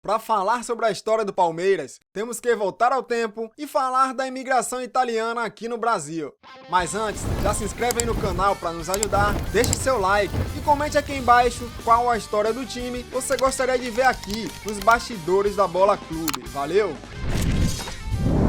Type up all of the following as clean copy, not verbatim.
Para falar sobre a história do Palmeiras, temos que voltar ao tempo e falar da imigração italiana aqui no Brasil. Mas antes, já se inscreve aí no canal para nos ajudar, deixe seu like e comente aqui embaixo qual a história do time você gostaria de ver aqui nos bastidores da Bola Clube. Valeu!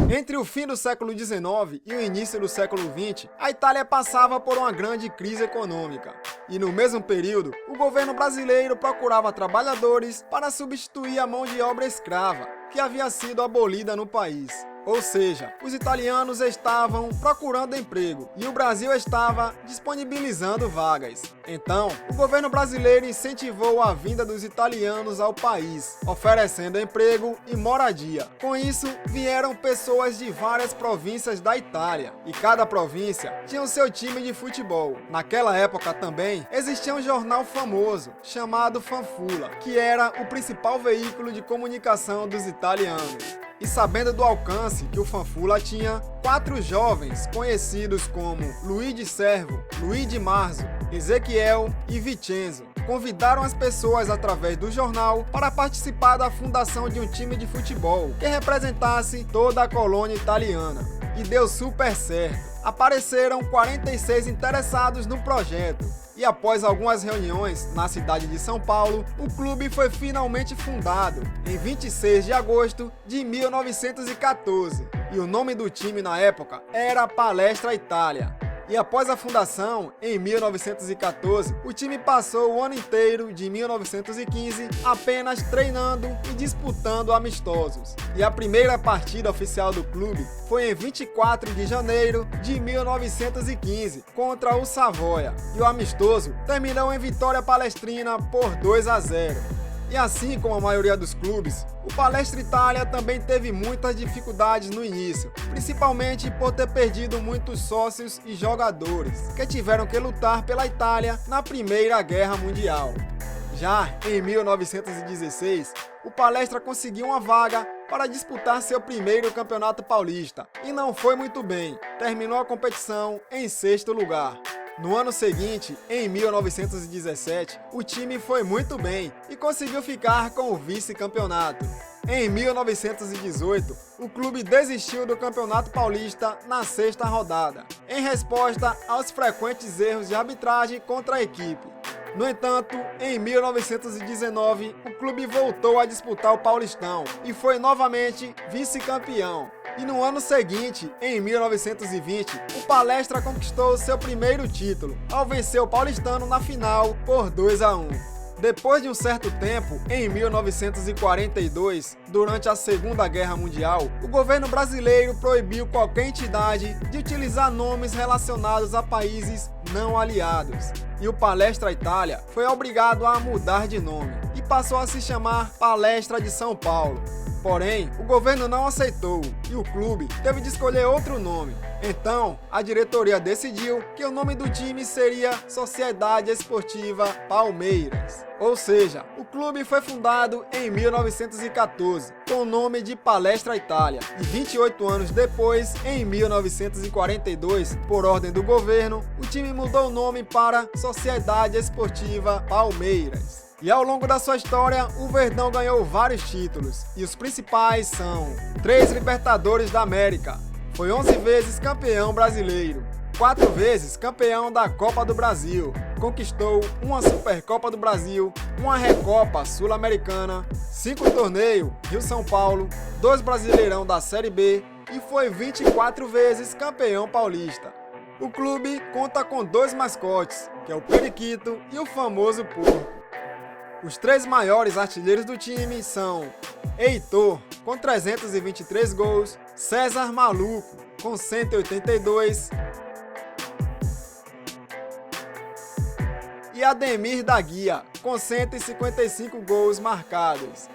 Entre o fim do século XIX e o início do século XX, a Itália passava por uma grande crise econômica. E no mesmo período, o governo brasileiro procurava trabalhadores para substituir a mão de obra escrava, que havia sido abolida no país. Ou seja, os italianos estavam procurando emprego e o Brasil estava disponibilizando vagas. Então, o governo brasileiro incentivou a vinda dos italianos ao país, oferecendo emprego e moradia. Com isso, vieram pessoas de várias províncias da Itália, e cada província tinha o seu time de futebol. Naquela época também existia um jornal famoso, chamado Fanfula, que era o principal veículo de comunicação dos italianos. E sabendo do alcance que o Fanfula tinha, 4 jovens conhecidos como Luigi Servo, Luigi Marzo, Ezequiel e Vincenzo convidaram as pessoas através do jornal para participar da fundação de um time de futebol que representasse toda a colônia italiana. E deu super certo. Apareceram 46 interessados no projeto. E após algumas reuniões na cidade de São Paulo, o clube foi finalmente fundado em 26 de agosto de 1914. E o nome do time na época era Palestra Itália. E após a fundação, em 1914, o time passou o ano inteiro de 1915 apenas treinando e disputando amistosos. E a primeira partida oficial do clube foi em 24 de janeiro de 1915 contra o Savoia. E o amistoso terminou em vitória palestrina por 2-0. E assim como a maioria dos clubes, o Palestra Itália também teve muitas dificuldades no início, principalmente por ter perdido muitos sócios e jogadores, que tiveram que lutar pela Itália na Primeira Guerra Mundial. Já em 1916, o Palestra conseguiu uma vaga para disputar seu primeiro campeonato paulista, e não foi muito bem, terminou a competição em 6º lugar. No ano seguinte, em 1917, o time foi muito bem e conseguiu ficar com o vice-campeonato. Em 1918, o clube desistiu do Campeonato Paulista na 6ª rodada, em resposta aos frequentes erros de arbitragem contra a equipe. No entanto, em 1919, o clube voltou a disputar o Paulistão e foi novamente vice-campeão. E no ano seguinte, em 1920, o Palestra conquistou seu primeiro título, ao vencer o Paulistano na final por 2-1. Depois de um certo tempo, em 1942, durante a Segunda Guerra Mundial, o governo brasileiro proibiu qualquer entidade de utilizar nomes relacionados a países não aliados. E o Palestra Itália foi obrigado a mudar de nome e passou a se chamar Palestra de São Paulo. Porém, o governo não aceitou e o clube teve de escolher outro nome. Então, a diretoria decidiu que o nome do time seria Sociedade Esportiva Palmeiras. Ou seja, o clube foi fundado em 1914 com o nome de Palestra Itália e 28 anos depois, em 1942, por ordem do governo, o time mudou o nome para Sociedade Esportiva Palmeiras. E ao longo da sua história, o Verdão ganhou vários títulos, e os principais são 3 Libertadores da América, foi 11 vezes campeão brasileiro, 4 vezes campeão da Copa do Brasil, conquistou uma Supercopa do Brasil, uma Recopa Sul-Americana, 5 torneios Rio-São Paulo, 2 Brasileirão da Série B e foi 24 vezes campeão paulista. O clube conta com 2 mascotes, que é o Periquito e o famoso Porco. Os 3 maiores artilheiros do time são Heitor, com 323 gols, César Maluco, com 182 e Ademir da Guia, com 155 gols marcados.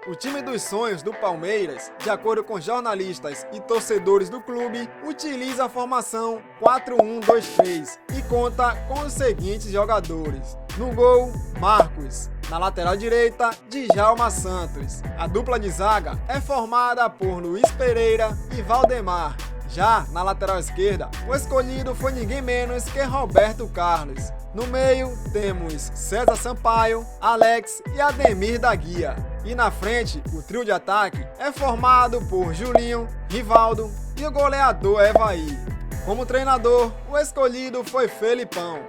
O time dos sonhos do Palmeiras, de acordo com jornalistas e torcedores do clube, utiliza a formação 4-1-2-3 e conta com os seguintes jogadores. No gol, Marcos. Na lateral direita, Djalma Santos. A dupla de zaga é formada por Luiz Pereira e Valdemar. Já na lateral esquerda, o escolhido foi ninguém menos que Roberto Carlos. No meio, temos César Sampaio, Alex e Ademir da Guia. E na frente, o trio de ataque é formado por Julinho, Rivaldo e o goleador Evaí. Como treinador, o escolhido foi Felipão.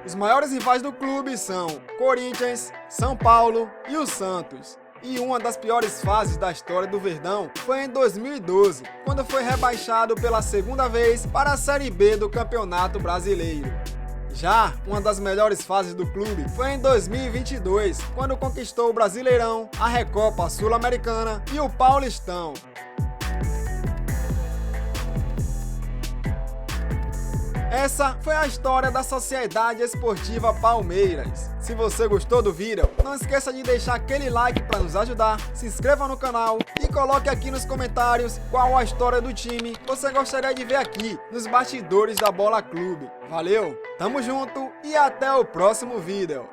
Os maiores rivais do clube são Corinthians, São Paulo e o Santos. E uma das piores fases da história do Verdão foi em 2012, quando foi rebaixado pela segunda vez para a Série B do Campeonato Brasileiro. Já uma das melhores fases do clube foi em 2022, quando conquistou o Brasileirão, a Recopa Sul-Americana e o Paulistão. Essa foi a história da Sociedade Esportiva Palmeiras. Se você gostou do vídeo, não esqueça de deixar aquele like para nos ajudar, se inscreva no canal e coloque aqui nos comentários qual a história do time você gostaria de ver aqui nos bastidores da Bola Clube. Valeu, tamo junto e até o próximo vídeo.